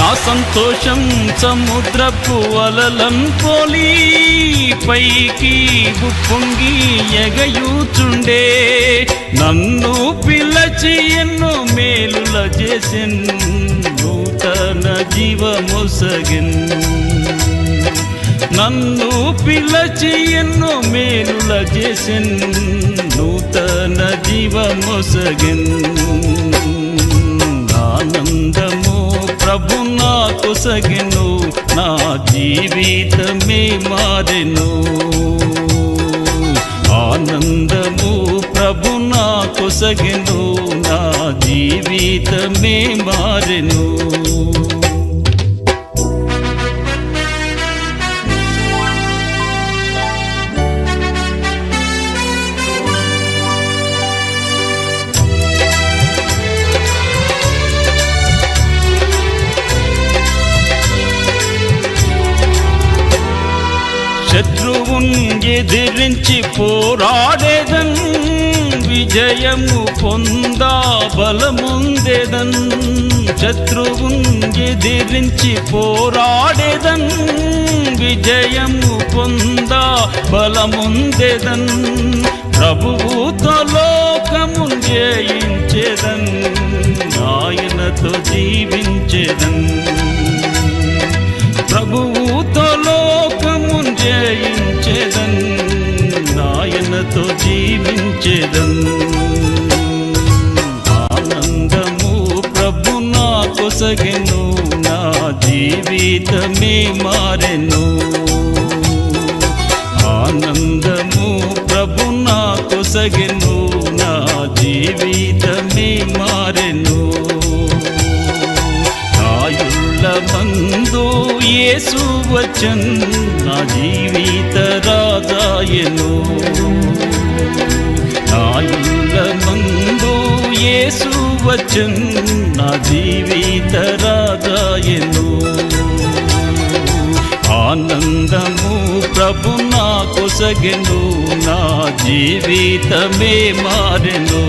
నా సంతోషం సముద్రపు అలలను పోలి పైకి ఉప్పొంగి ఎగయూచుండే. నన్ను పిలచి ఎన్నో మేలుల చేసెన్, నూతన జీవమొసగెన్. నన్ను పిలచి ఎన్నో మేలుల చేసెన్, నూతన జీవమొసగెన్. ఆనందము ప్రభు నాకు సగెను, నా జీవితమే మారెను. ఆనందము ప్రభు నాకు సగెను, నా జీవితమే మారెను. శత్రువున్ ఎదిరించి పోరాడేదన్, విజయము పొందా బలముందేదన్. శత్రువున్ ఎదిరించి పోరాడేదన్, విజయము పొందా బలముందేదన్. ప్రభువుతో లోకమున్ జయించేదన్, ఆయనతో జీవించేదన్. ప్రభువుతో లోకమున్ జయించేదన్, ఆయనతో జీవించేదన్. ఆనందము ప్రభు నాకు సగెను, నా జీవితమే మారెను. ఆనందము ప్రభు నాకు సగెను, నా జీవితమే మారెను. ఆయుళ్ళ మందు యేసు వచ్చన్, నా జీవిత రాజాయను. ఆయుళ్ళ మందు యేసు వచ్చన్, నా జీవిత రాజాయను. ఆనందము ప్రభు నాకు సగెను, నా జీవితమే మారెను.